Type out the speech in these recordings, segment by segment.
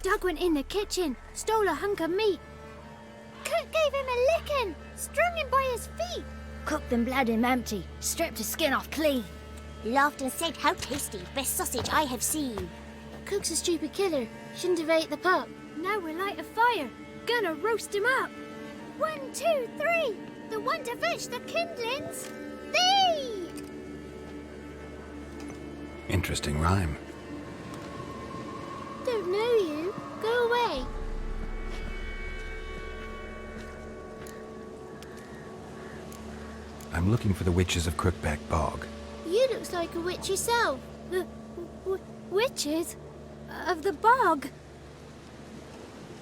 Doug went in the kitchen, stole a hunk of meat. Cook gave him a licking, strung him by his feet. Cooked and bled him empty, stripped his skin off clean. Laughed and said, "How tasty, best sausage I have seen." Cook's a stupid killer, shouldn't have ate the pup. Now we'll light a fire, gonna roast him up. 1, 2, 3, the one to fetch the kindlings. Thee! Interesting rhyme. Don't know you. Go away. I'm looking for the witches of Crookback Bog. You looks like a witch yourself. The witches of the bog.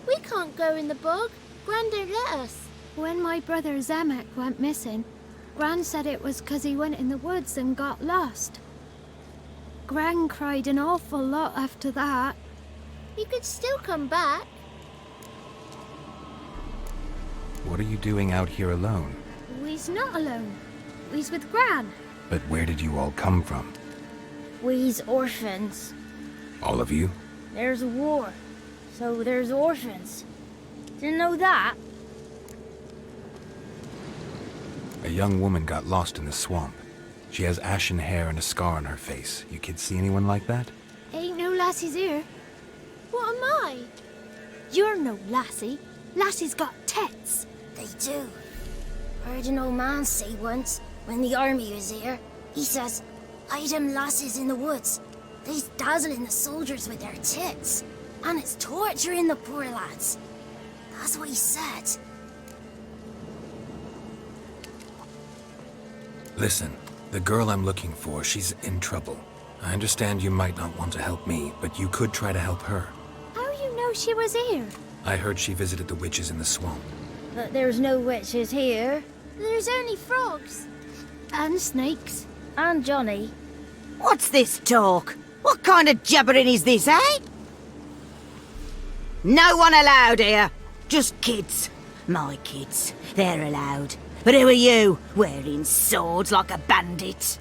We can't go in the bog. Gran don't let us. When my brother Zamek went missing, Gran said it was 'cause he went in the woods and got lost. Gran cried an awful lot after that. You could still come back. What are you doing out here alone? We's not alone. We's with Gran. But where did you all come from? We's orphans. All of you? There's a war, so there's orphans. Didn't know that? A young woman got lost in the swamp. She has ashen hair and a scar on her face. You kids see anyone like that? Ain't no lassies here. What am I? You're no lassie. Lassie's got tits. They do. Heard an old man say once, when the army was here, he says, "Hide them lasses in the woods. They's dazzling the soldiers with their tits. And it's torturing the poor lads." That's what he said. Listen, the girl I'm looking for, she's in trouble. I understand you might not want to help me, but you could try to help her. How you know she was here? I heard she visited the witches in the swamp. But there's no witches here. There's only frogs. And snakes. And Johnny. What's this talk? What kind of jabbering is this, eh? No one allowed here. Just kids. My kids. They're allowed. But who are you, wearing swords like a bandit?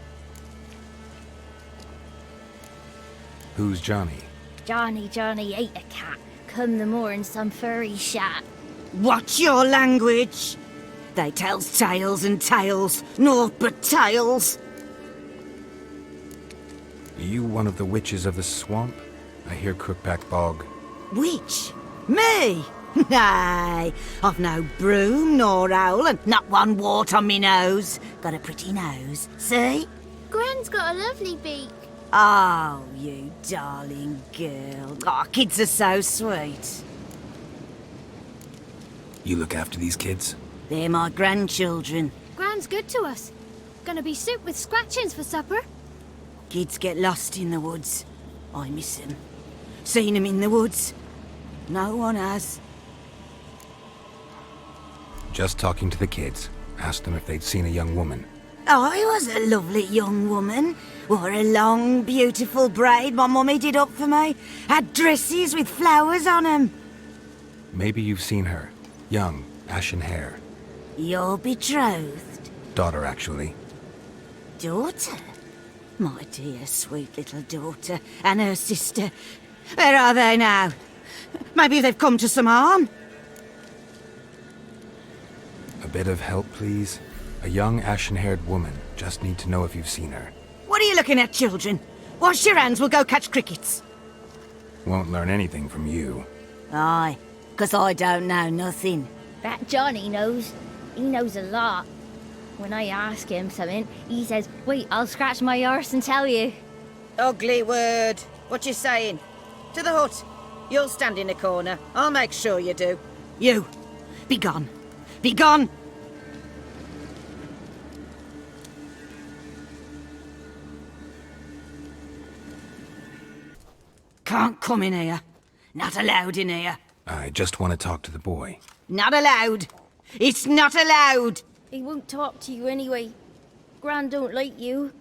Who's Johnny? Johnny ate a cat. Come the morn some furry shat. Watch your language. They tells tales and tales, naught but tales. Are you one of the witches of the swamp? I hear Crookback Bog. Witch? Me? Nay, I've no broom nor owl and not one wart on me nose. Got a pretty nose, see? Gran's got a lovely beak. Oh, you darling girl. Oh, kids are so sweet. You look after these kids? They're my grandchildren. Gran's good to us. Gonna be soup with scratchings for supper. Kids get lost in the woods. I miss them. Seen them in the woods. No one has. Just talking to the kids. Asked them if they'd seen a young woman. I was a lovely young woman. Wore a long, beautiful braid my mummy did up for me. Had dresses with flowers on 'em. Maybe you've seen her. Young, ashen hair. You're betrothed? Daughter, actually. Daughter? My dear, sweet little daughter. And her sister. Where are they now? Maybe they've come to some harm? A bit of help, please? A young, ashen-haired woman. Just need to know if you've seen her. What are you looking at, children? Wash your hands, we'll go catch crickets. Won't learn anything from you. Aye, 'cause I don't know nothing. That Johnny knows. He knows a lot. When I ask him something, he says, "Wait, I'll scratch my arse and tell you." Ugly word. What you saying? To the hut. You'll stand in a corner. I'll make sure you do. You, be gone. Be gone! Can't come in here. Not allowed in here. I just want to talk to the boy. Not allowed. It's not allowed. He won't talk to you anyway. Gran don't like you.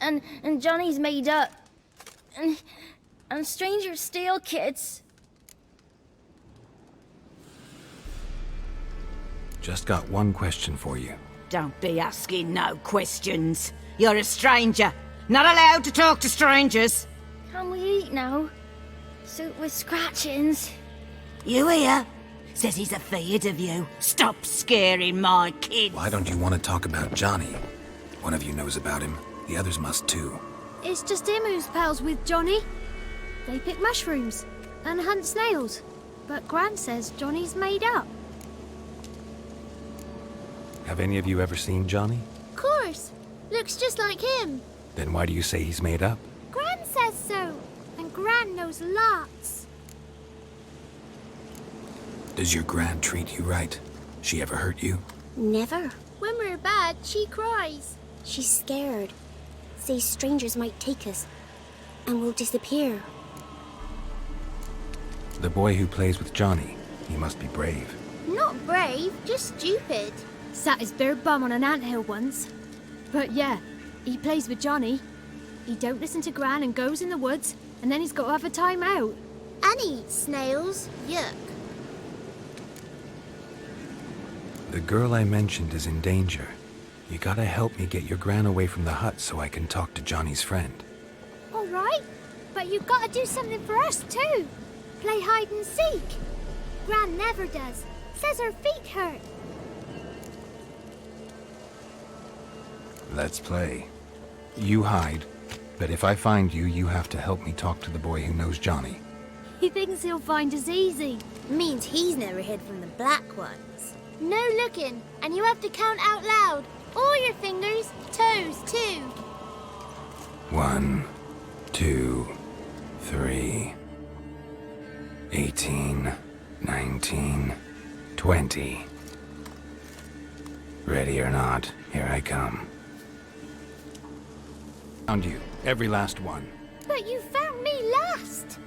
And Johnny's made up. And strangers steal kids. Just got one question for you. Don't be asking no questions. You're a stranger. Not allowed to talk to strangers. Can we eat now? suit with scratchings. You hear? Says he's afeard of you. Stop scaring my kids. Why don't you want to talk about Johnny? One of you knows about him. The others must too. It's just him who's pals with Johnny. They pick mushrooms and hunt snails. But Gran says Johnny's made up. Have any of you ever seen Johnny? Of course. Looks just like him. Then why do you say he's made up? Gran says so. And Gran knows lots. Does your Gran treat you right? She ever hurt you? Never. When we're bad, she cries. She's scared. Says strangers might take us. And we'll disappear. The boy who plays with Johnny, he must be brave. Not brave, just stupid. Sat his bare bum on an anthill once. But yeah, he plays with Johnny. He don't listen to Gran and goes in the woods, and then he's got to have a time out. And he eats snails. Yuck. The girl I mentioned is in danger. You gotta help me get your Gran away from the hut so I can talk to Johnny's friend. All right, but you've got to do something for us too. Play hide and seek. Gran never does. Says her feet hurt. Let's play. You hide, but if I find you, you have to help me talk to the boy who knows Johnny. He thinks he'll find us easy. Means he's never hid from the black ones. No looking, and you have to count out loud. All your fingers, toes too. 1, 2, 3, 18, 19, 20. Ready or not, here I come. Found you, every last one. But you found me last.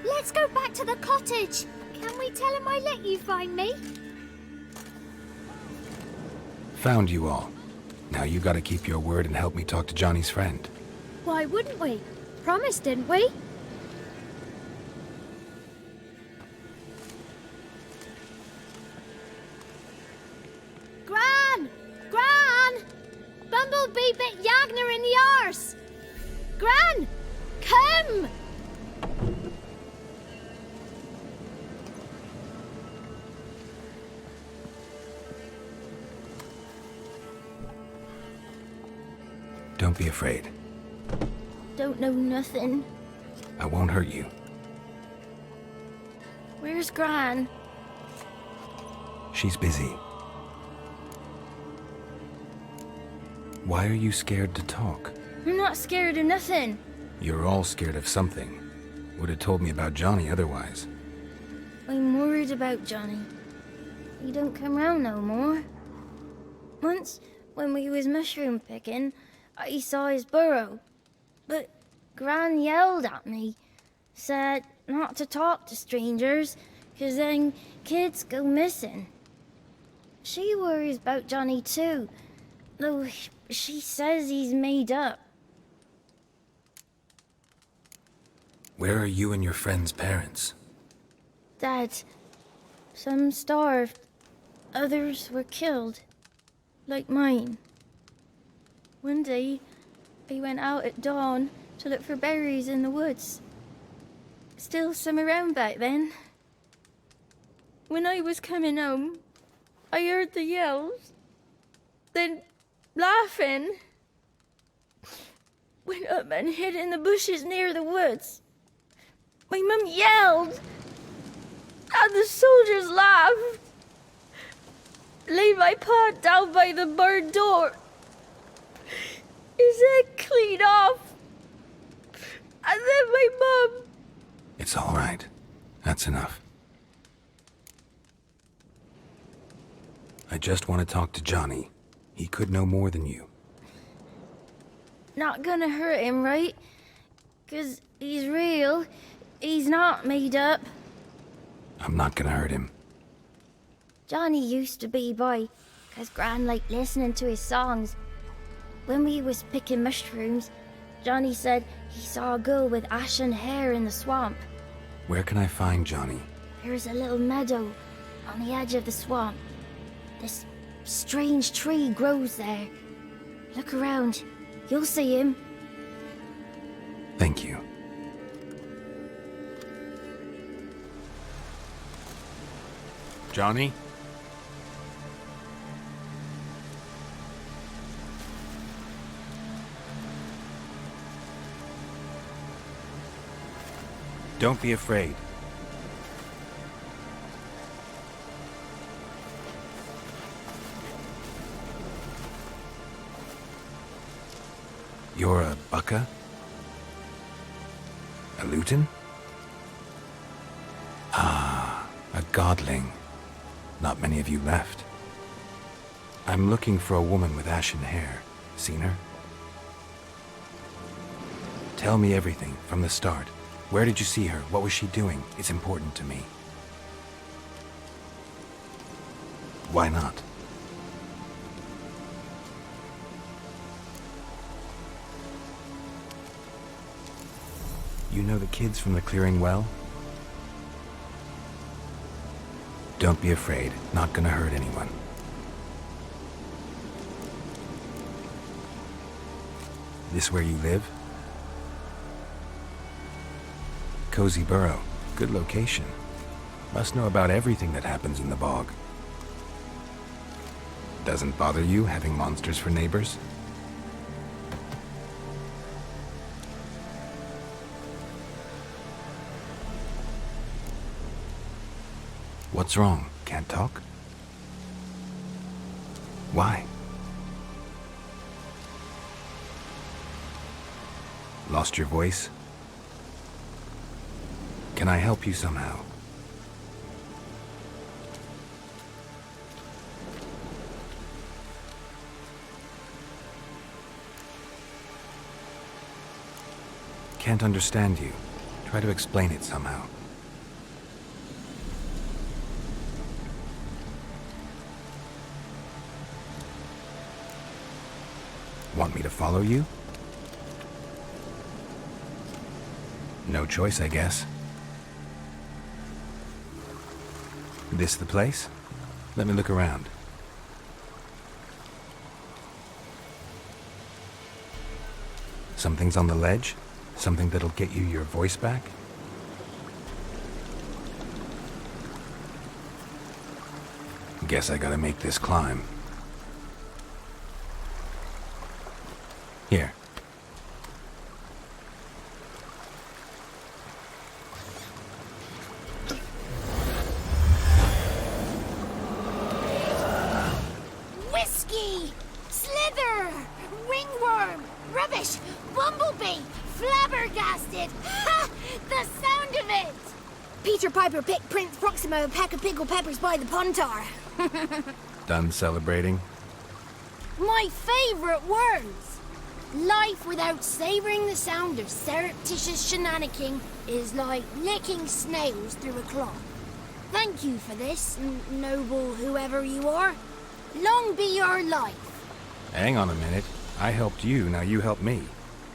Let's go back to the cottage. Can we tell him I let you find me? Found you all. Now you gotta keep your word and help me talk to Johnny's friend. Why wouldn't we? Promised, didn't we? Gran! Gran! Bumblebee bit Yagner in the arse! Gran! Come! Don't be afraid. Don't know nothing. I won't hurt you. Where's Gran? She's busy. Why are you scared to talk? I'm not scared of nothing. You're all scared of something. Would have told me about Johnny otherwise. I'm worried about Johnny. He don't come round no more. Once, when we was mushroom picking, I saw his burrow. But Gran yelled at me, said not to talk to strangers, 'cause then kids go missing. She worries about Johnny too, though she says he's made up. Where are you and your friend's parents? Dad, some starved, others were killed, like mine. One day, I went out at dawn to look for berries in the woods. Still some around back then. When I was coming home, I heard the yells, then laughing. Went up and hid in the bushes near the woods. My mum yelled, and the soldiers laughed. Laid my pa down by the barn door. His head clean off. And then my mum. It's all right. That's enough. I just want to talk to Johnny. He could know more than you. Not gonna hurt him, right? 'Cause he's real. He's not made up. I'm not gonna hurt him. Johnny used to be boy, 'cause Gran liked listening to his songs. When we was picking mushrooms, Johnny said he saw a girl with ashen hair in the swamp. Where can I find Johnny? There's a little meadow on the edge of the swamp. This strange tree grows there. Look around. You'll see him. Thank you. Johnny? Don't be afraid. You're a Bukka? A Luton? Ah, a godling. Not many of you left. I'm looking for a woman with ashen hair. Seen her? Tell me everything from the start. Where did you see her? What was she doing? It's important to me. Why not? You know the kids from the clearing well? Don't be afraid. Not gonna hurt anyone. This where you live? Cozy Burrow. Good location. Must know about everything that happens in the bog. Doesn't bother you having monsters for neighbors? What's wrong? Can't talk? Why? Lost your voice? Can I help you somehow? Can't understand you. Try to explain it somehow. Want me to follow you? No choice, I guess. This the place? Let me look around. Something's on the ledge? Something that'll get you your voice back? Guess I gotta make this climb. Here. Whiskey! Slither! Ringworm! Rubbish! Bumblebee! Flabbergasted! Ha! The sound of it! Peter Piper picked Prince Proximo a pack of pickled peppers by the Pontar. Done celebrating? My favorite words! Life without savoring the sound of surreptitious shenanigans is like licking snails through a cloth. Thank you for this, noble whoever you are. Long be your life. Hang on a minute. I helped you, now you help me.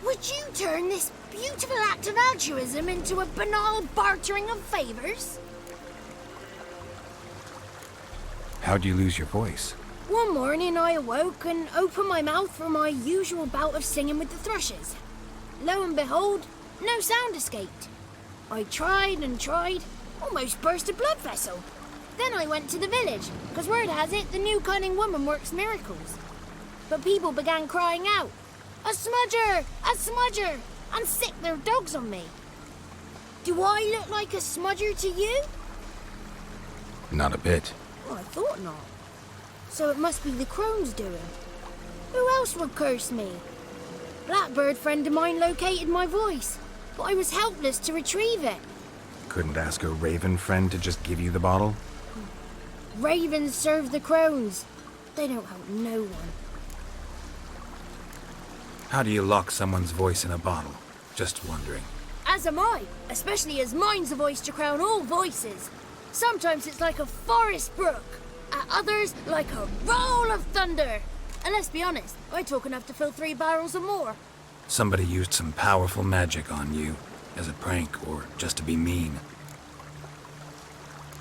Would you turn this beautiful act of altruism into a banal bartering of favors? How'd you lose your voice? One morning I awoke and opened my mouth for my usual bout of singing with the thrushes. Lo and behold, no sound escaped. I tried and tried, almost burst a blood vessel. Then I went to the village, because word has it the new cunning woman works miracles. But people began crying out, "A smudger! A smudger!" and sick their dogs on me. Do I look like a smudger to you? Not a bit. Oh, I thought not. So it must be the crone's doing. Who else would curse me? Blackbird friend of mine located my voice, but I was helpless to retrieve it. Couldn't ask a raven friend to just give you the bottle? Ravens serve the crones. They don't help no one. How do you lock someone's voice in a bottle? Just wondering. As am I, especially as mine's the voice to crown all voices. Sometimes it's like a forest brook, at others like a roll of thunder. And let's be honest, I talk enough to fill 3 barrels or more. Somebody used some powerful magic on you, as a prank or just to be mean.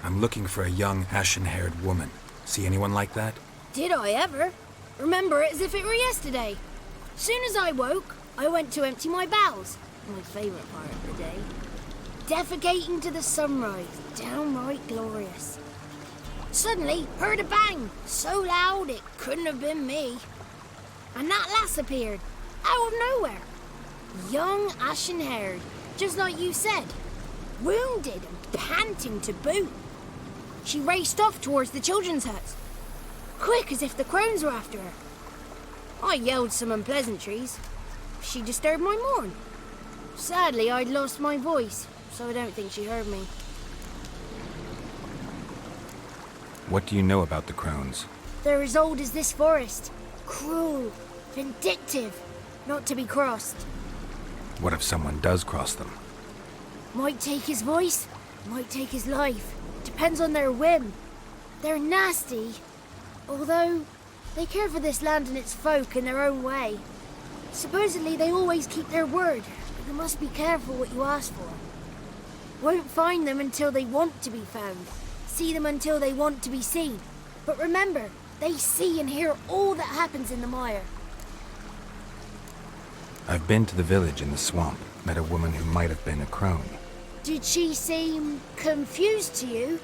I'm looking for a young, ashen-haired woman. See anyone like that? Did I ever? Remember it as if it were yesterday. Soon as I woke, I went to empty my bowels. My favourite part of the day. Defecating to the sunrise. Downright glorious. Suddenly, heard a bang, so loud it couldn't have been me. And that lass appeared, out of nowhere. Young, ashen-haired, just like you said. Wounded and panting to boot. She raced off towards the children's huts, quick as if the crones were after her. I yelled some unpleasantries. She disturbed my morn. Sadly, I'd lost my voice, so I don't think she heard me. What do you know about the crones? They're as old as this forest. Cruel, vindictive, not to be crossed. What if someone does cross them? Might take his voice, might take his life. Depends on their whim. They're nasty, although they care for this land and its folk in their own way. Supposedly they always keep their word, but you must be careful what you ask for. Won't find them until they want to be found. See them until they want to be seen. But remember, they see and hear all that happens in the mire. I've been to the village in the swamp, met a woman who might have been a crone. Did she seem confused to you?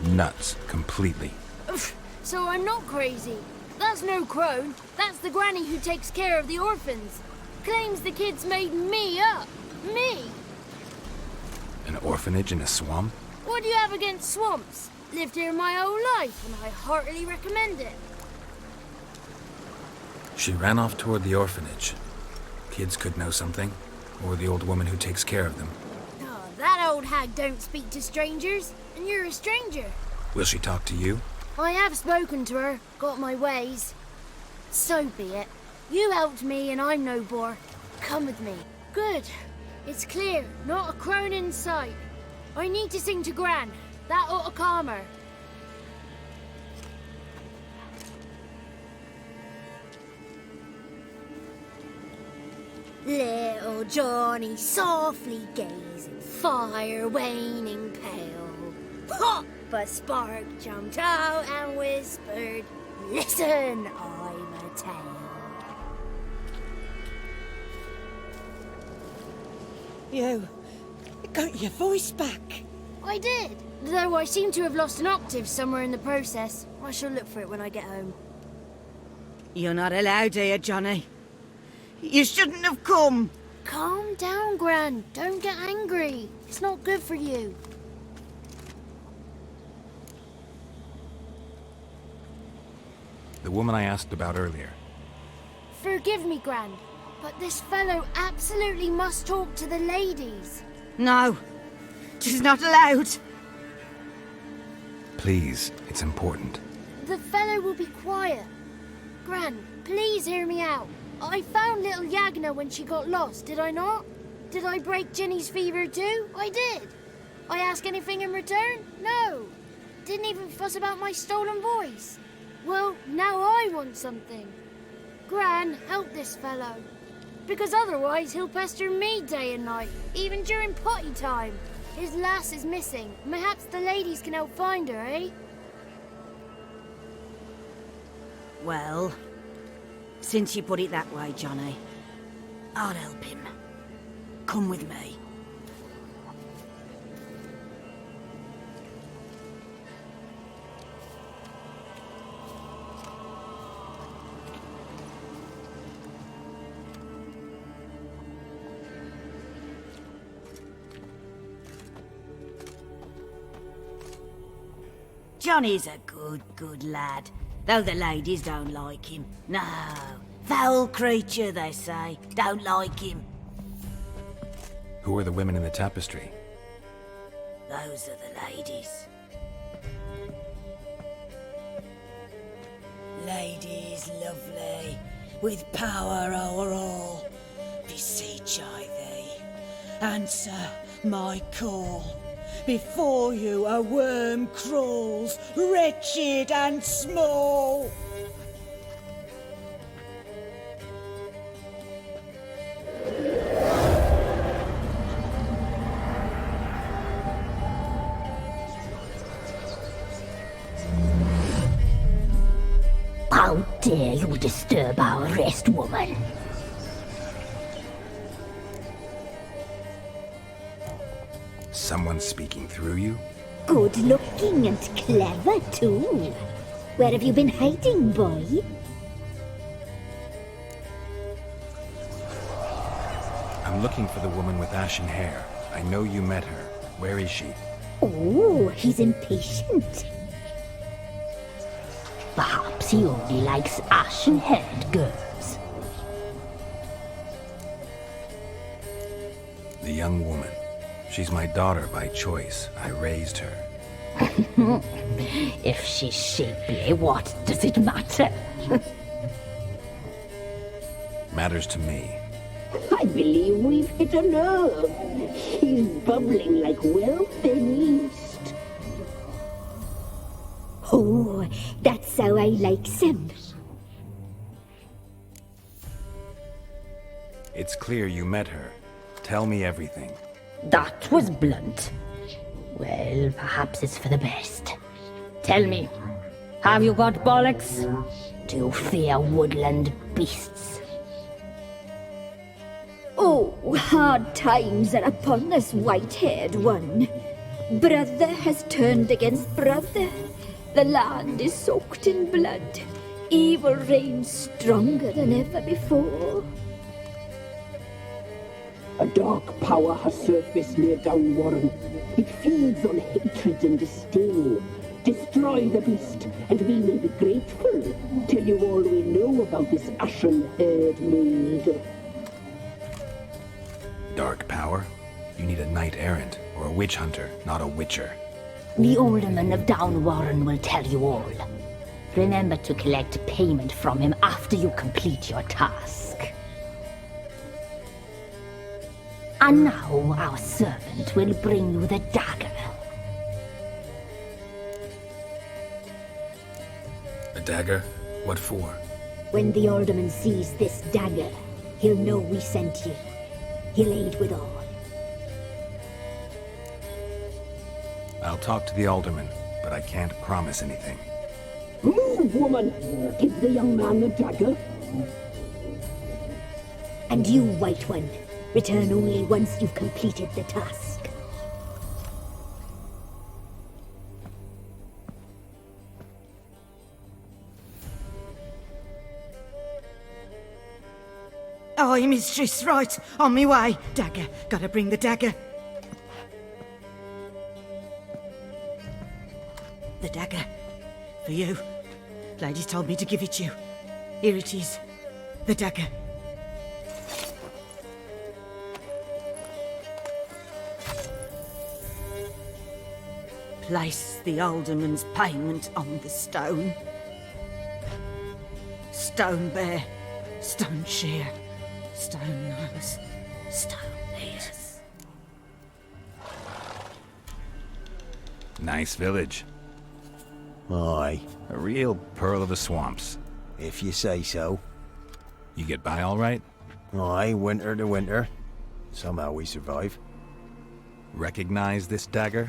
Nuts, completely. So I'm not crazy. That's no crone. That's the granny who takes care of the orphans. Claims the kids made me up. Me! An orphanage in a swamp? What do you have against swamps? Lived here my whole life, and I heartily recommend it. She ran off toward the orphanage. Kids could know something, or the old woman who takes care of them. Oh, that old hag don't speak to strangers, and you're a stranger. Will she talk to you? I have spoken to her, got my ways. So be it. You helped me, and I'm no bore. Come with me. Good. It's clear, not a crone in sight. I need to sing to Gran. That ought to calm her. Little Johnny softly gazing, fire waning pale. Pop! A spark jumped out and whispered, "Listen, I'm a tale." You got your voice back. I did, though I seem to have lost an octave somewhere in the process. I shall look for it when I get home. You're not allowed here, Johnny. You shouldn't have come. Calm down, Gran. Don't get angry. It's not good for you. The woman I asked about earlier. Forgive me, Gran, but this fellow absolutely must talk to the ladies. No, she's not allowed. Please, it's important. The fellow will be quiet. Gran, please hear me out. I found little Yagna when she got lost, did I not? Did I break Ginny's fever too? I did. I ask anything in return? No. Didn't even fuss about my stolen voice. Well, now I want something. Gran, help this fellow. Because otherwise he'll pester me day and night, even during potty time. His lass is missing. Perhaps the ladies can help find her, eh? Well, since you put it that way, Johnny, I'll help him. Come with me. Johnny's a good lad, though the ladies don't like him. No, foul creature, they say. Don't like him. Who are the women in the tapestry? Those are the ladies. Ladies lovely, with power o'er all, beseech I thee, answer my call. Before you a worm crawls, wretched and small. How dare you disturb our rest, woman? Someone speaking through you? Good looking and clever, too. Where have you been hiding, boy? I'm looking for the woman with ashen hair. I know you met her. Where is she? Oh, he's impatient. Perhaps he only likes ashen-haired girls. The young woman. She's my daughter by choice. I raised her. If she's shapely, what does it matter? Matters to me. I believe we've hit a nerve. She's bubbling like well-fed yeast. Oh, that's how I likes him. It's clear you met her. Tell me everything. That was blunt. Well, perhaps it's for the best. Tell me, have you got bollocks? Do you fear woodland beasts? Oh, hard times are upon us, white-haired one. Brother has turned against brother. The land is soaked in blood. Evil reigns stronger than ever before. A dark power has surfaced near Downwarren. It feeds on hatred and disdain. Destroy the beast, and we may be grateful. Tell you all we know about this ashen-haired maid. Dark power? You need a knight-errant or a witch hunter, not a witcher. The alderman of Downwarren will tell you all. Remember to collect payment from him after you complete your task. And now our servant will bring you the dagger. A dagger? What for? When the alderman sees this dagger, he'll know we sent you. He'll aid with all. I'll talk to the alderman, but I can't promise anything. Move, woman! Give the young man the dagger. And you, White One, return only once you've completed the task. Aye, mistress, right. On me way. Dagger. Gotta bring the dagger. The dagger. For you. Ladies told me to give it you. Here it is. The dagger. Place the alderman's payment on the stone. Stone bear. Stone shear. Stone nose. Stone ears. Nice village. Aye, A real pearl of the swamps. if you say so. You get by all right? Aye, winter to winter. Somehow we survive. Recognize this dagger?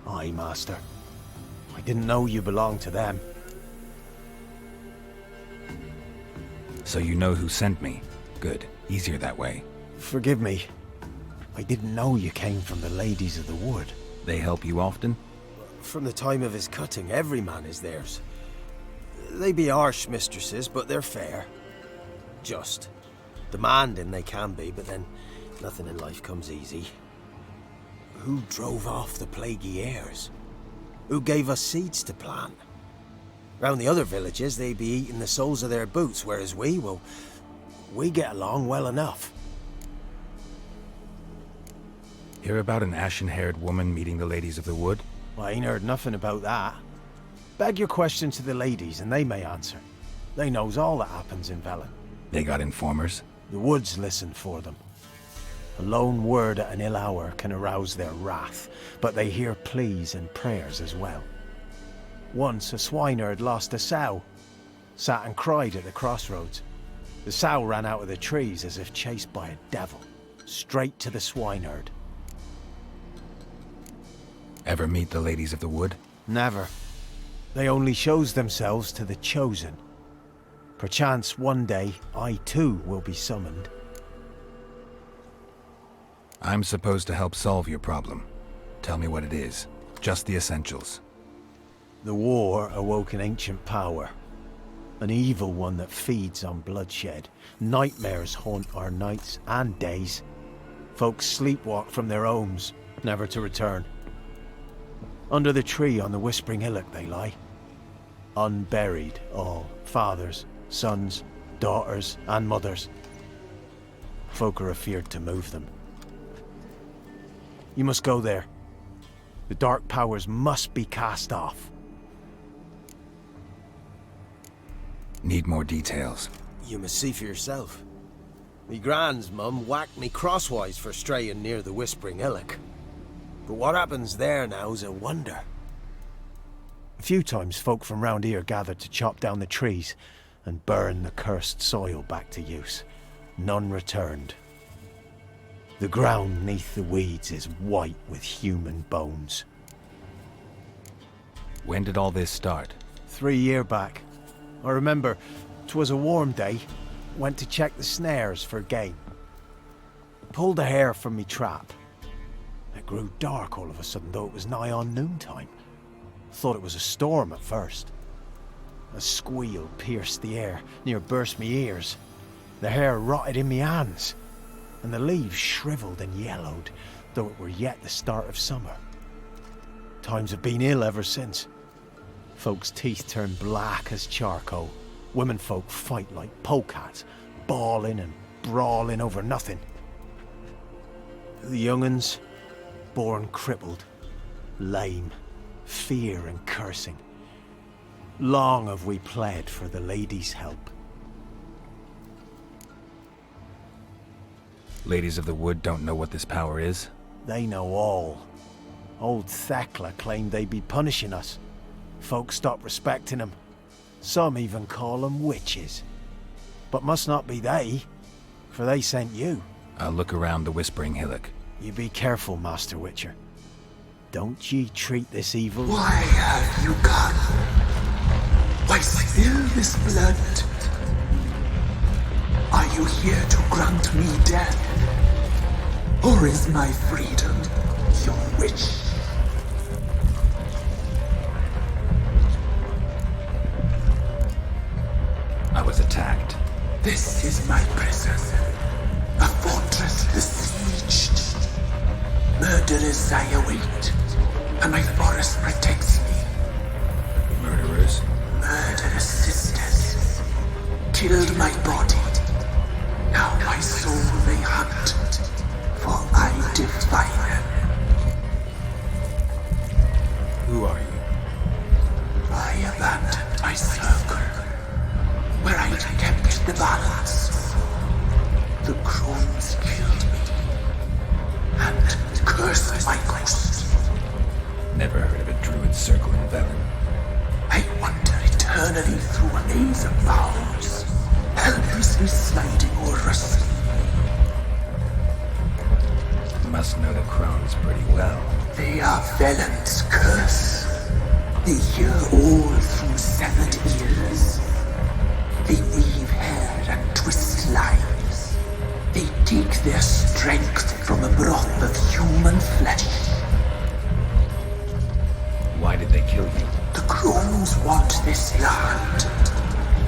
Aye, master. I didn't know you belonged to them. So you know who sent me. Good. Easier that way. Forgive me. I didn't know you came from the Ladies of the Wood. They help you often? From the time of his cutting, every man is theirs. They be harsh mistresses, but they're fair. Just. Demanding they can be, but then nothing in life comes easy. Who drove off the plaguey airs? Who gave us seeds to plant? Round the other villages, they be eating the soles of their boots, whereas we get along well enough. Hear about an ashen-haired woman meeting the Ladies of the Wood? I ain't heard nothing about that. Beg your question to the ladies, and they may answer. They knows all that happens in Velen. They got informers? The woods listen for them. A lone word at an ill hour can arouse their wrath, but they hear pleas and prayers as well. Once a swineherd lost a sow, sat and cried at the crossroads. The sow ran out of the trees as if chased by a devil, straight to the swineherd. Ever meet the Ladies of the Wood? Never. They only shows themselves to the chosen. Perchance one day I too will be summoned. I'm supposed to help solve your problem. Tell me what it is. Just the essentials. The war awoke an ancient power. An evil one that feeds on bloodshed. Nightmares haunt our nights and days. Folks sleepwalk from their homes, never to return. Under the tree on the Whispering Hillock they lie. Unburied all, fathers, sons, daughters and mothers. Folk are afeard to move them. You must go there. The dark powers must be cast off. Need more details. You must see for yourself. Me grand's mum whacked me crosswise for straying near the Whispering Hillock. But what happens there now's a wonder. A few times folk from round here gathered to chop down the trees and burn the cursed soil back to use. None returned. The ground neath the weeds is white with human bones. When did all this start? 3 years back. I remember 'twas a warm day. Went to check the snares for game. Pulled a hare from me trap. It grew dark all of a sudden, though it was nigh on noontime. Thought it was a storm at first. A squeal pierced the air, near burst me ears. The hare rotted in me hands, and the leaves shriveled and yellowed, though it were yet the start of summer. Times have been ill ever since. Folks' teeth turn black as charcoal. Womenfolk fight like polecats, bawling and brawling over nothing. The young'uns, born crippled, lame, fear and cursing. Long have we pled for the lady's help. Ladies of the Wood don't know what this power is? They know all. Old Thekla claimed they'd be punishing us. Folk stopped respecting them. Some even call them witches. But must not be they, for they sent you. I'll look around the Whispering Hillock. You be careful, Master Witcher. Don't ye treat this evil... Why have you come? Why spill this blood? Are you here to grant me death? Or is my freedom your wish? I was attacked. This is my prison. A fortress besieged. Murderers I await, and my forest protects me. Murderers? Murderous sisters killed my body. Now my soul they hunt, for I defy them. Who are you? I abandoned my circle, where I kept the balance. The crones killed me, and cursed my ghost. Never heard of a druid circle in Velen. I wander eternally through a maze of vows, helplessly sliding over a sea. Must know the crones pretty well. They are Velen's curse. They hear all through severed ears. They weave hair and twist lives. They take their strength from a broth of human flesh. Why did they kill you? The crones want this land.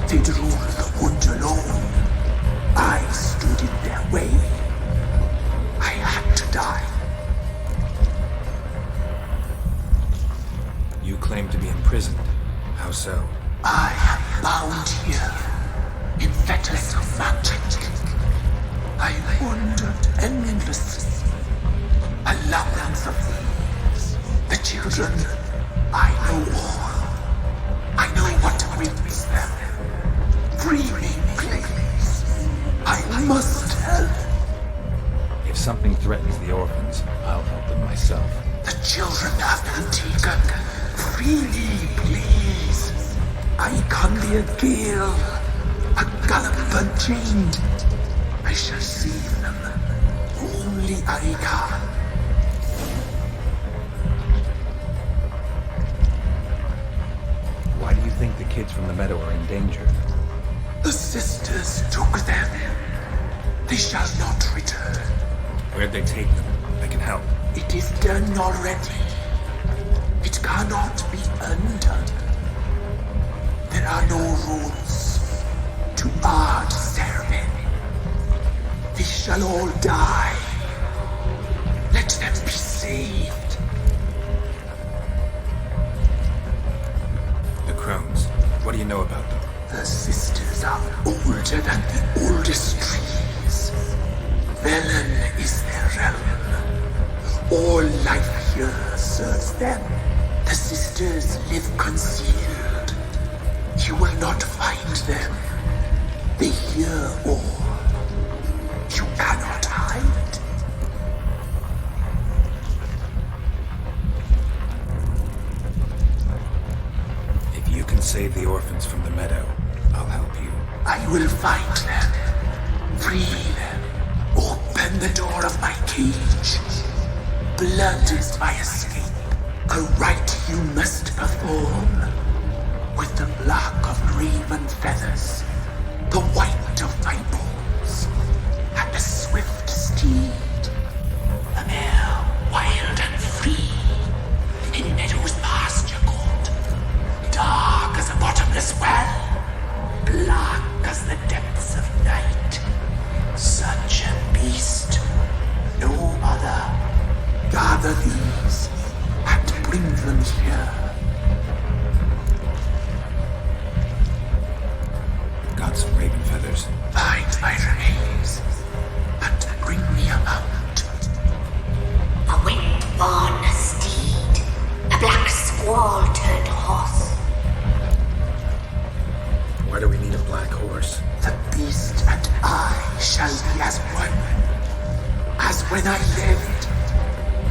They'd rule the wood alone. I stood in their way. I had to die. You claim to be imprisoned. How so? I am bound here, in fetters of magic. I wandered endlessly, a labyrinth of thieves. The children, I know all. I know what awaits them. Free me, please. I must help. If something threatens the orphans, I'll help them myself. The children have been taken. Free me, please. I can be a gale, a gallop unchained. I shall save them. Only I can. Why do you think the kids from the meadow are in danger? The sisters took them. They shall not return. Where'd they take them? I can help. It is done already. It cannot be undone. There are no rules to our ceremony. They shall all die. Let them be saved. The Crones. What do you know about them? The sisters are older than the oldest trees. Velen is their realm. All life here serves them. The sisters live concealed. You will not find them. They hear all. You cannot hide. If you can save the orphans from the meadow, I'll help you. I will find them. Free them. Open the door of my cage. Blood is my escape. A rite you must perform. With the black of raven feathers, the white of my bones, and a swift steed. A mare wild and free, in meadows pasture cold, dark as a bottomless well, black as the depths of night. Such a beast, no other. Gather these and bring them here. Got some raven feathers. Find my remains and bring me a mount. A wind-born steed, a black squall-turned horse. Why do we need a black horse? The beast and I shall be as one. As when I lived,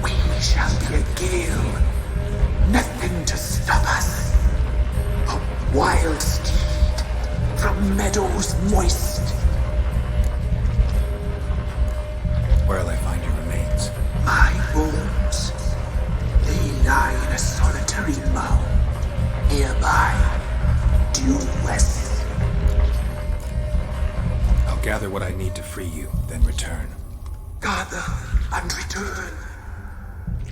we shall be a gale. Nothing to stop us. A wild steed from meadows moist. Where'll I find your remains? My bones, they lie in a solitary mound nearby, due west. I'll gather what I need to free you, then return. Gather and return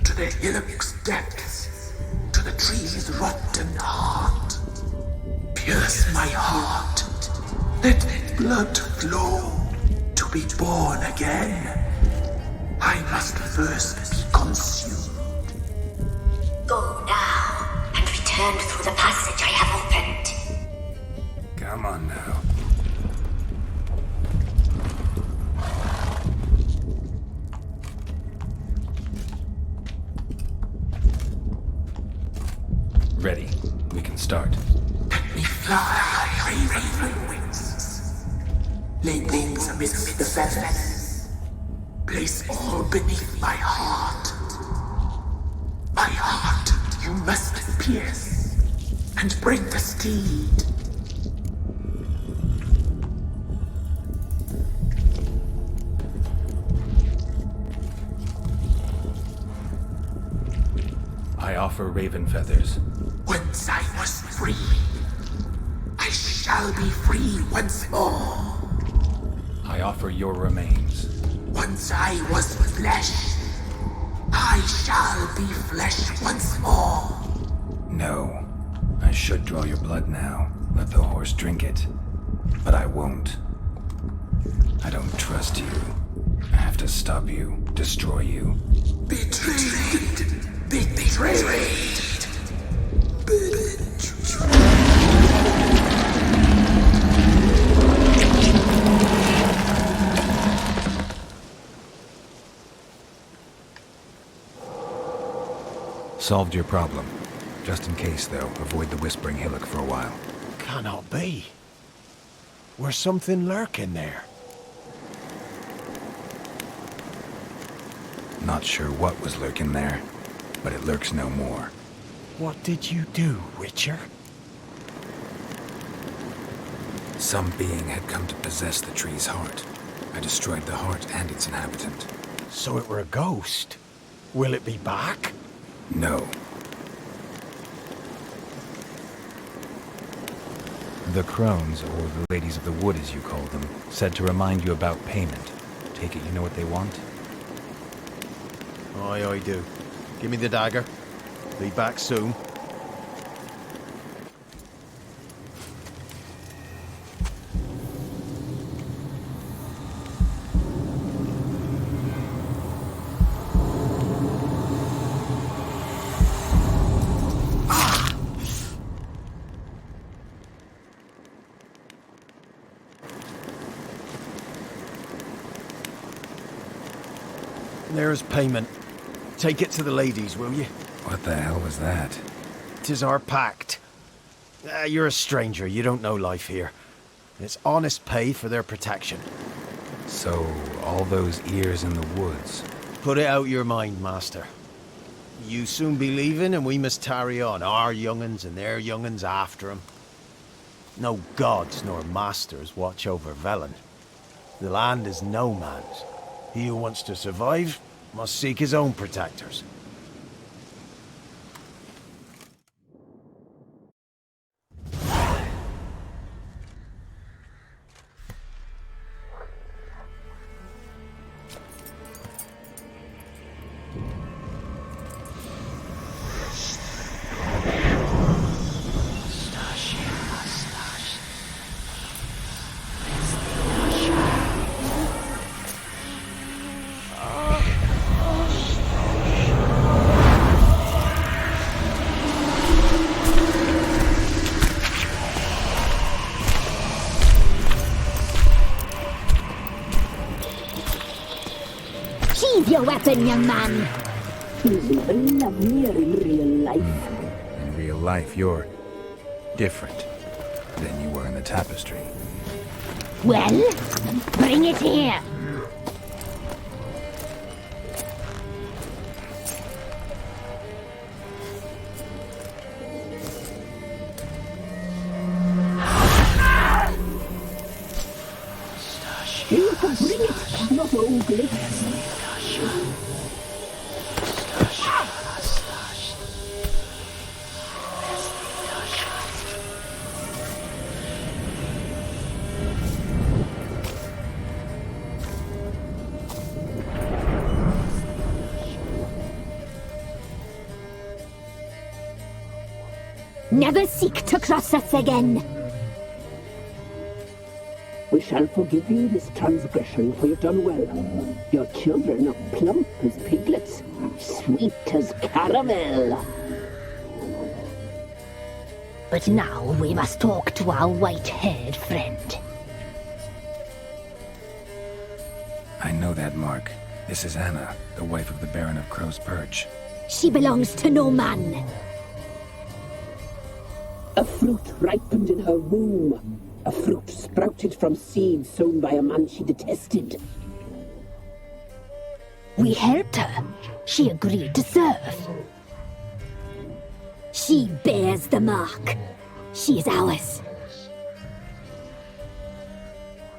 to the hillock's depths, to the tree's rotten heart. Pierce my heart, let blood flow to be born again. I must first be consumed. Go now and return through the passage I have opened. Come on now. Ready. We can start. Let me fly, raven wings. Lay wings amidst the feathers. Place all beneath my heart. My heart you must pierce, and bring the steed. I offer raven feathers. Once I was free, I shall be free once more. I offer your remains. Once I was flesh, I shall be flesh once more. No. I should draw your blood now. Let the horse drink it. But I won't. I don't trust you. I have to stop you, destroy you. Betrayed! Betrayed! Solved your problem. Just in case, though, avoid the Whispering Hillock for a while. Cannot be. Where's something lurking there? Not sure what was lurking there, but it lurks no more. What did you do, Witcher? Some being had come to possess the tree's heart. I destroyed the heart and its inhabitant. So it were a ghost. Will it be back? No. The Crones, or the Ladies of the Wood as you call them, said to remind you about payment. Take it you know what they want? Aye, I do. Give me the dagger. Be back soon. There's payment. Take it to the ladies, will you? What the hell was that? 'Tis our pact. You're a stranger, you don't know life here. It's honest pay for their protection. So, all those ears in the woods. Put it out your mind, master. You soon be leaving and we must tarry on, our young'uns and their young'uns after 'em. No gods nor masters watch over Velen. The land is no man's. He who wants to survive must seek his own protectors. Sheathe your weapon, young man. He's even lovelier in real life. In real life, you're different than you were in the tapestry. Well, bring it here. You can bring it, not ugly. Never seek to cross us again. We shall forgive you this transgression, for you've done well. Your children are plump as piglets, sweet as caramel. But now we must talk to our white-haired friend. I know that mark. This is Anna, the wife of the Baron of Crow's Perch. She belongs to no man. A fruit ripened in her womb. A fruit sprouted from seeds sown by a man she detested. We helped her. She agreed to serve. She bears the mark. She is ours.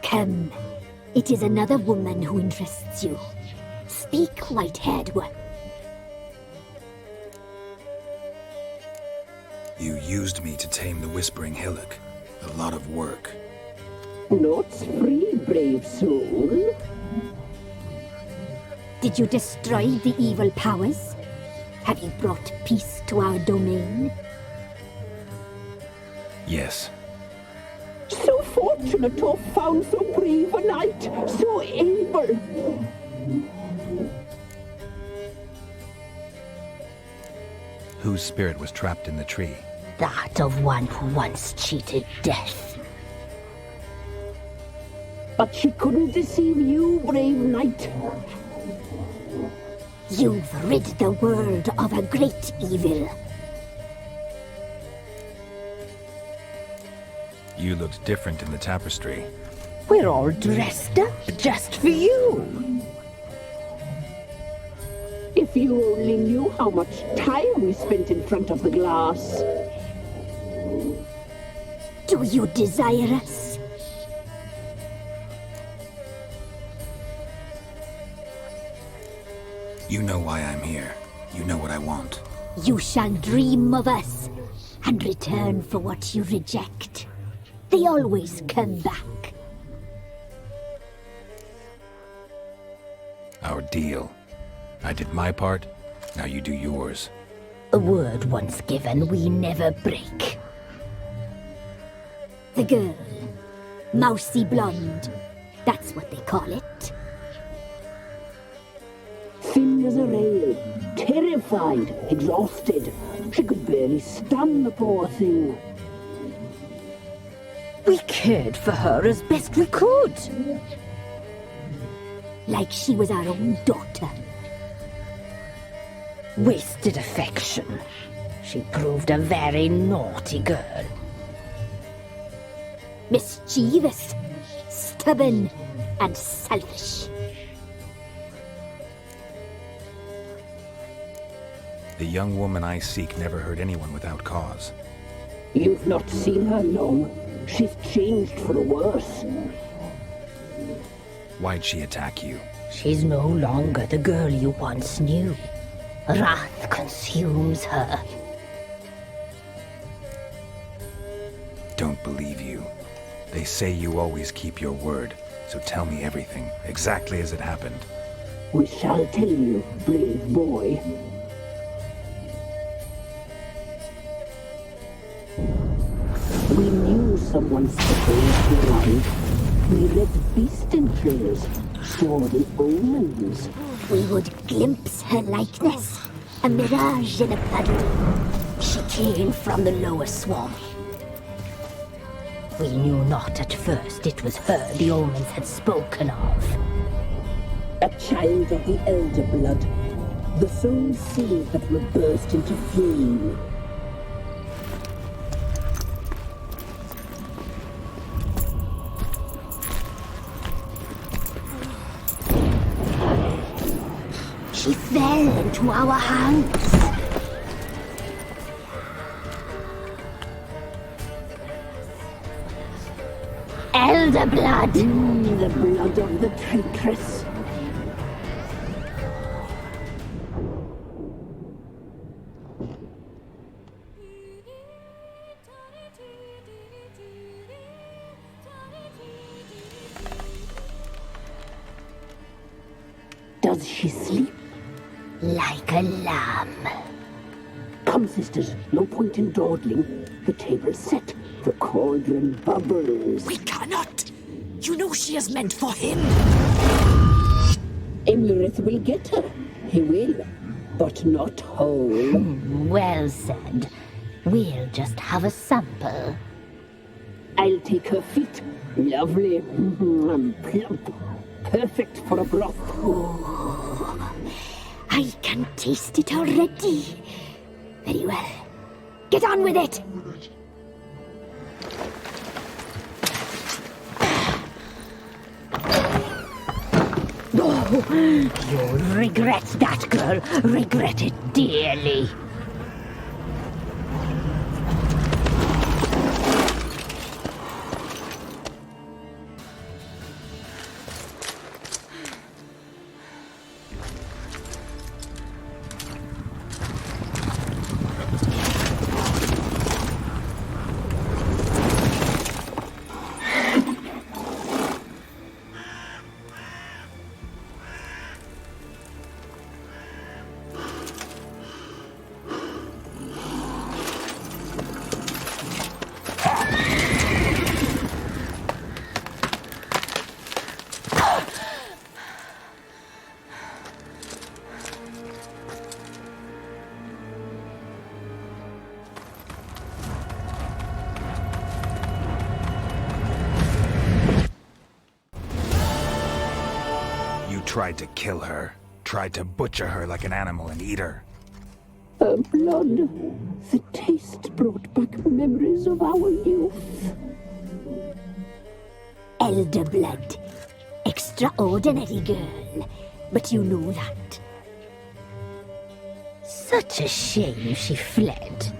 Come. It is another woman who interests you. Speak, white-haired one. You used me to tame the Whispering Hillock. A lot of work. Naught's free, brave soul. Did you destroy the evil powers? Have you brought peace to our domain? Yes. So fortunate to have found so brave a knight, so able. Whose spirit was trapped in the tree? That of one who once cheated death. But she couldn't deceive you, brave knight. You've rid the world of a great evil. You looked different in the tapestry. We're all dressed up just for you. If you only knew how much time we spent in front of the glass. Do you desire us? You know why I'm here. You know what I want. You shall dream of us and return for what you reject. They always come back. Our deal. I did my part, now you do yours. A word once given, we never break. The girl. Mousy blonde. That's what they call it. Thin as a rail, terrified, exhausted. She could barely stand, the poor thing. We cared for her as best we could. Like she was our own daughter. Wasted affection. She proved a very naughty girl. Mischievous, stubborn, and selfish. The young woman I seek never hurt anyone without cause. You've not seen her long. She's changed for the worse. Why'd she attack you? She's no longer the girl you once knew. Wrath consumes her. Don't believe you. They say you always keep your word, so tell me everything, exactly as it happened. We shall tell you, brave boy. We knew someone supposed around. We read beast entrails, saw the omens. We would glimpse her likeness, a mirage in a puddle. She came from the lower swamp. We knew not at first it was her the omens had spoken of. A child of the elder blood. The soul seed that will burst into flame. She fell into our hands. Elder blood! The blood of the traitress. Does she sleep? Like a lamb. Come, sisters, no point in dawdling. The table's set. The cauldron bubbles. We cannot! You know she is meant for him! Imlerith will get her. He will. But not whole. Well said. We'll just have a sample. I'll take her feet. Lovely. Plump. Perfect for a broth. I can taste it already. Very well. Get on with it! You'll regret that, girl. Regret it dearly. Tried to kill her. Tried to butcher her like an animal and eat her. Her blood. The taste brought back memories of our youth. Elder blood. Extraordinary girl. But you know that. Such a shame she fled.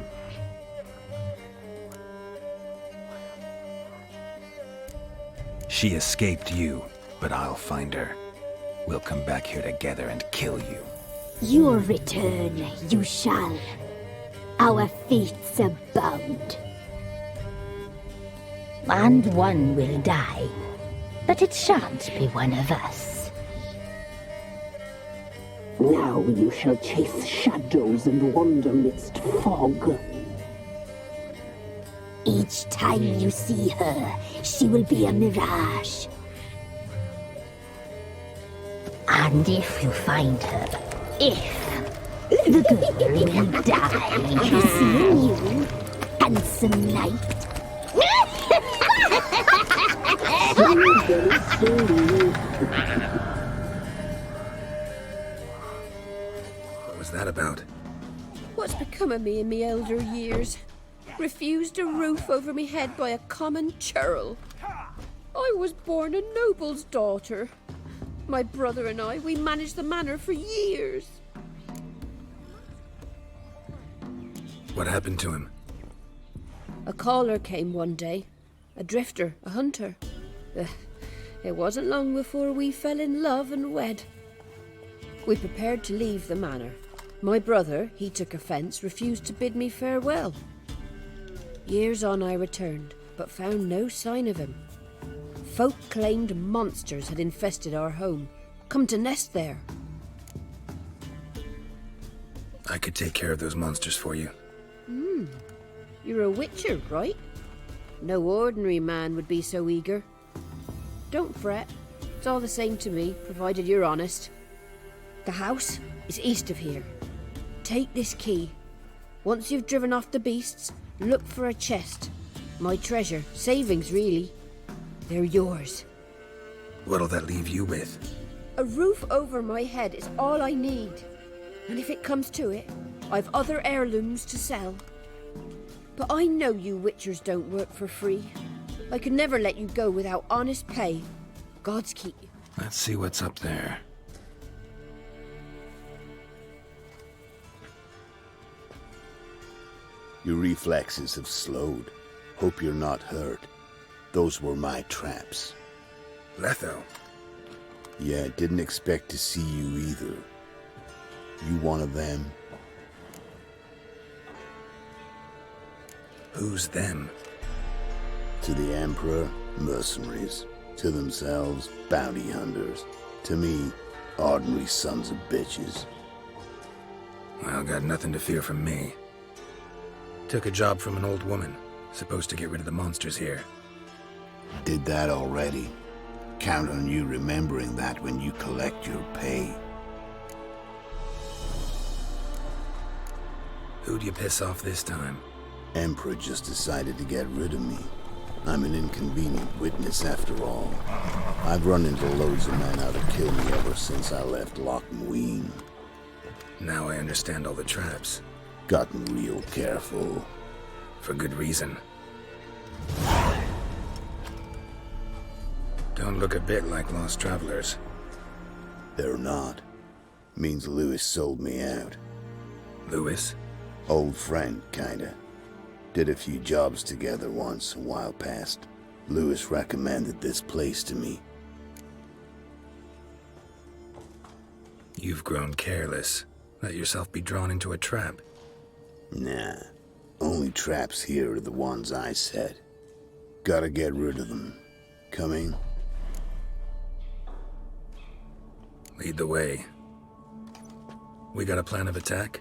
She escaped you, but I'll find her. We'll come back here together and kill you. Your return, you shall. Our fates are bound. And one will die, but it shan't be one of us. Now you shall chase shadows and wander midst fog. Each time you see her, she will be a mirage. And if you find her, the girl will die. Seeing you, handsome knight. What was that about? What's become of me in me elder years? Refused a roof over me head by a common churl. I was born a noble's daughter. My brother and I, we managed the manor for years. What happened to him? A caller came one day. A drifter, a hunter. It wasn't long before we fell in love and wed. We prepared to leave the manor. My brother, he took offence, refused to bid me farewell. Years on I returned, but found no sign of him. Folk claimed monsters had infested our home, come to nest there. I could take care of those monsters for you. You're a witcher, right? No ordinary man would be so eager. Don't fret. It's all the same to me, provided you're honest. The house is east of here. Take this key. Once you've driven off the beasts, look for a chest. My treasure, savings really. They're yours. What'll that leave you with? A roof over my head is all I need. And if it comes to it, I've other heirlooms to sell. But I know you witchers don't work for free. I could never let you go without honest pay. God's keep you. Let's see what's up there. Your reflexes have slowed. Hope you're not hurt. Those were my traps. Letho. Yeah, didn't expect to see you either. You one of them? Who's them? To the Emperor, mercenaries. To themselves, bounty hunters. To me, ordinary sons of bitches. Well, got nothing to fear from me. Took a job from an old woman. Supposed to get rid of the monsters here. Did that already. Count on you remembering that when you collect your pay. Who'd you piss off this time? Emperor just decided to get rid of me. I'm an inconvenient witness after all. I've run into loads of men out to kill me ever since I left Loch Muin. Now I understand all the traps. Gotten real careful. For good reason. Don't look a bit like lost travelers. They're not. Means Lewis sold me out. Lewis? Old friend, kinda. Did a few jobs together once, a while past. Lewis recommended this place to me. You've grown careless. Let yourself be drawn into a trap. Nah. Only traps here are the ones I set. Gotta get rid of them. Coming? Lead the way. We got a plan of attack?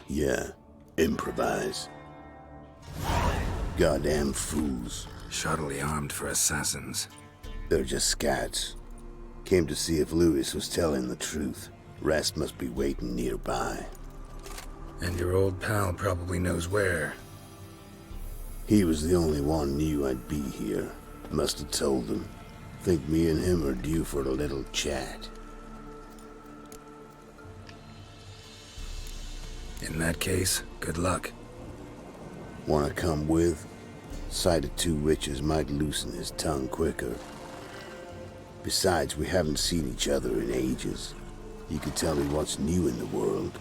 Yeah. Improvise. Goddamn fools. Shoddily armed for assassins. They're just scouts. Came to see if Lewis was telling the truth. Rest must be waiting nearby. And your old pal probably knows where. He was the only one knew I'd be here. Must have told them. Think me and him are due for a little chat. In that case, good luck. Wanna come with? Sight of two witches might loosen his tongue quicker. Besides, we haven't seen each other in ages. You could tell me what's new in the world.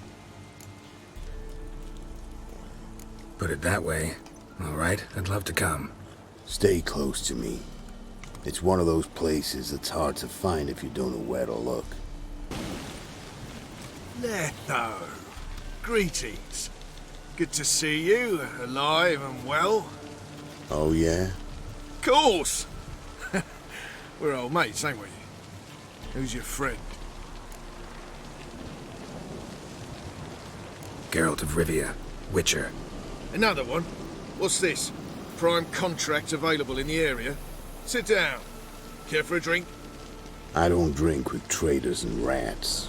Put it that way. All right, I'd love to come. Stay close to me. It's one of those places that's hard to find if you don't know where to look. Letho, greetings. Good to see you, alive and well. Oh, yeah? Course! We're old mates, ain't we? Who's your friend? Geralt of Rivia, Witcher. Another one? What's this? Prime contract available in the area? Sit down. Care for a drink? I don't drink with traitors and rats.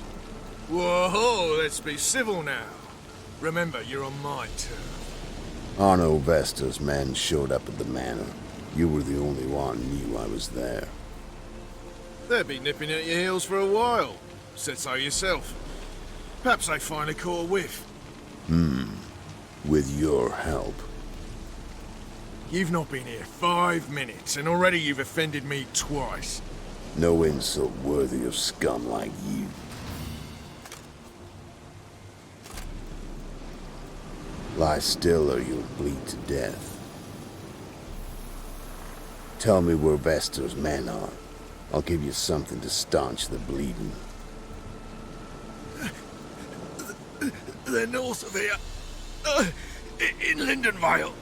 Whoa, let's be civil now. Remember, you're on my turn. Arno Vestor's men showed up at the manor. You were the only one knew I was there. They've been nipping at your heels for a while. Said so yourself. Perhaps they finally caught a whiff. With your help. You've not been here 5 minutes, and already you've offended me twice. No insult worthy of scum like you. Lie still or you'll bleed to death. Tell me where Vestor's men are. I'll give you something to staunch the bleeding. They're north of here. In Lindenvale.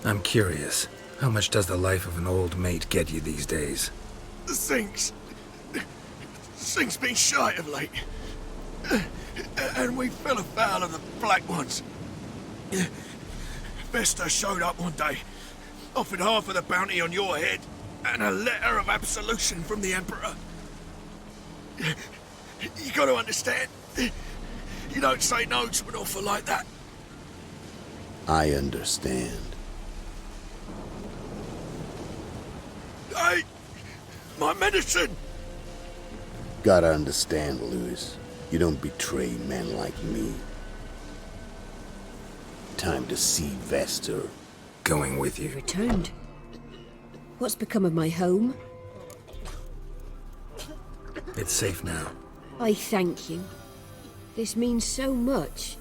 I'm curious. How much does the life of an old mate get you these days? Things been shy of late. And we fell afoul of the Black Ones. Vestor showed up one day, offered half of the bounty on your head, and a letter of absolution from the Emperor. You gotta understand, you don't say no to an offer like that. I understand. Hey, my medicine! Gotta understand, Lewis. You don't betray men like me. Time to see Vestor. Going with you. Returned. What's become of my home? It's safe now. I thank you. This means so much.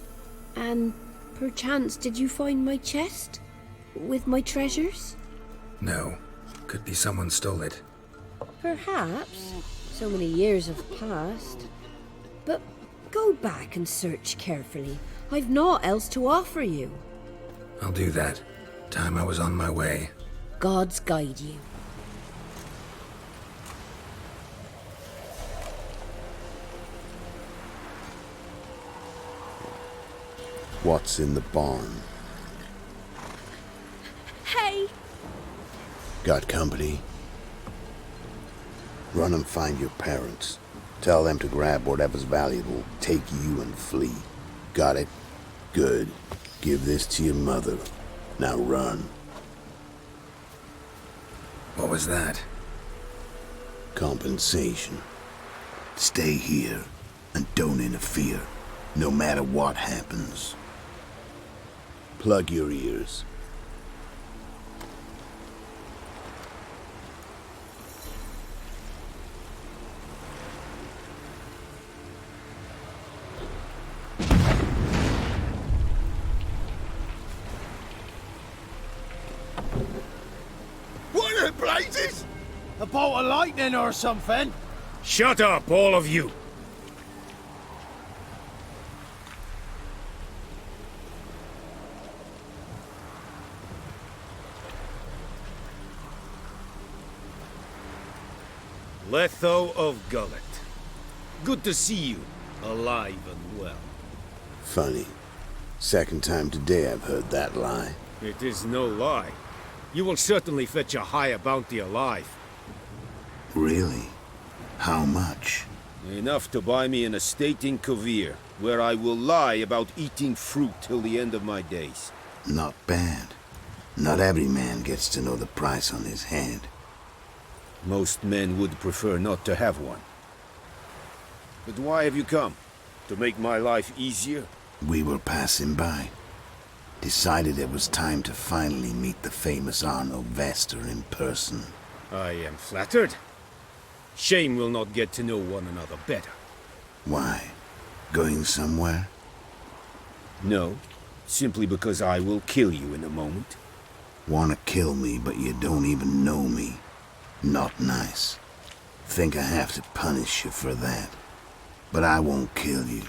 And perchance did you find my chest? With my treasures? No. Could be someone stole it. Perhaps. So many years have passed. But go back and search carefully. I've naught else to offer you. I'll do that. Time I was on my way. Gods guide you. What's in the barn? Hey! Got company? Run and find your parents. Tell them to grab whatever's valuable, take you and flee. Got it? Good. Give this to your mother. Now run. What was that? Compensation. Stay here and don't interfere, no matter what happens. Plug your ears. What the blazes? A bolt of lightning or something? Shut up, all of you! Letho of Gullet. Good to see you, alive and well. Funny. Second time today I've heard that lie. It is no lie. You will certainly fetch a higher bounty alive. Really? How much? Enough to buy me an estate in Kovir, where I will lie about eating fruit till the end of my days. Not bad. Not every man gets to know the price on his head. Most men would prefer not to have one. But why have you come? To make my life easier? We were passing by. Decided it was time to finally meet the famous Arno Vestor in person. I am flattered. Shame we'll not get to know one another better. Why? Going somewhere? No, simply because I will kill you in a moment. Wanna kill me, but you don't even know me. Not nice. Think I have to punish you for that. But I won't kill you.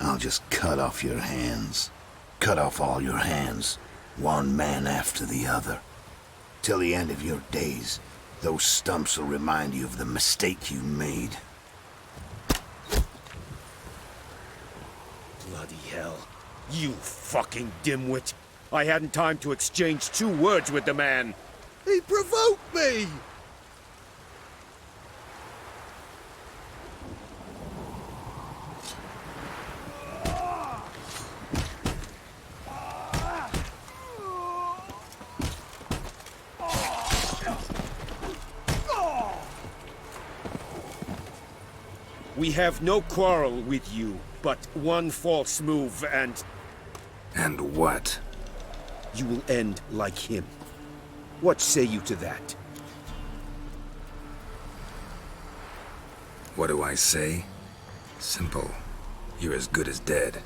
I'll just cut off your hands. Cut off all your hands, one man after the other. Till the end of your days, those stumps will remind you of the mistake you made. Bloody hell. You fucking dimwit. I hadn't time to exchange 2 words with the man. He provoked me! We have no quarrel with you, but one false move and... And what? You will end like him. What say you to that? What do I say? Simple. You're as good as dead.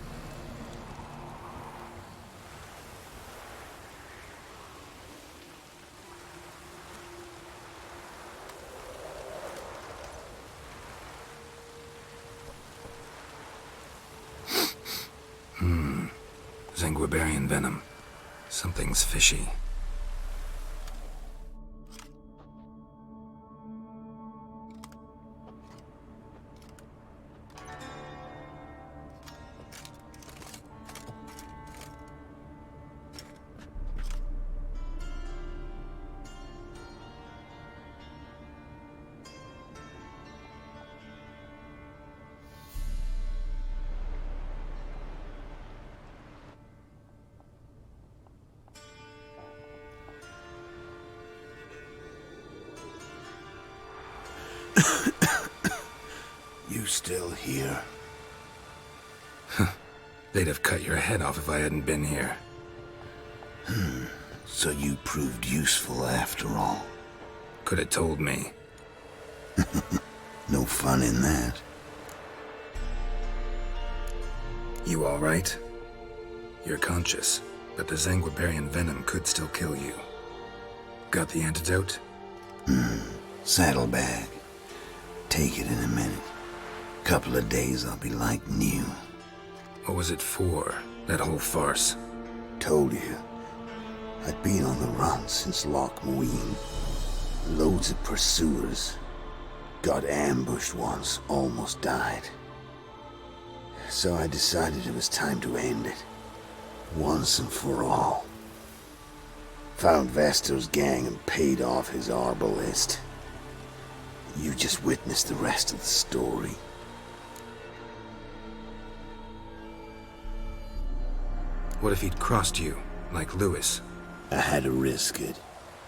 Zenguibarian venom. Something's fishy. You still here? They'd have cut your head off if I hadn't been here. So you proved useful after all. Could have told me. No fun in that. You all right? You're conscious, but the Zenguibarian venom could still kill you. Got the antidote? Saddlebag. Take it in a minute. Couple of days I'll be like new. What was it for, that whole farce? Told you. I'd been on the run since Loch Muin. Loads of pursuers. Got ambushed once, almost died. So I decided it was time to end it. Once and for all. Found Vestor's gang and paid off his arbalist. You just witnessed the rest of the story. What if he'd crossed you, like Lewis? I had to risk it.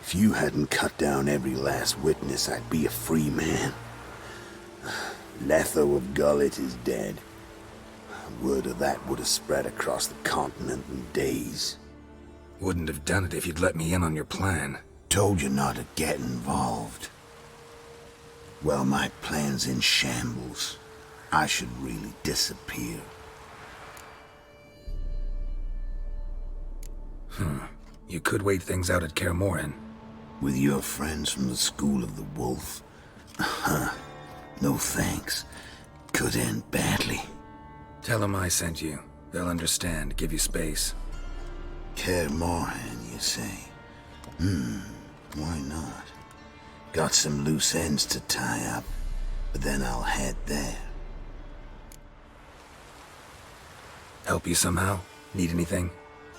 If you hadn't cut down every last witness, I'd be a free man. Letho of Gullet is dead. Word of that would have spread across the continent in days. Wouldn't have done it if you'd let me in on your plan. Told you not to get involved. Well, my plan's in shambles. I should really disappear. You could wait things out at Kaer Morhen. With your friends from the School of the Wolf? No thanks. Could end badly. Tell them I sent you. They'll understand, give you space. Kaer Morhen, you say? Why not? Got some loose ends to tie up, but then I'll head there. Help you somehow? Need anything?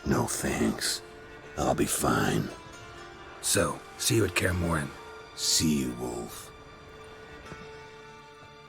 No thanks. I'll be fine. So, see you at Kaer Morhen. See you, Wolf.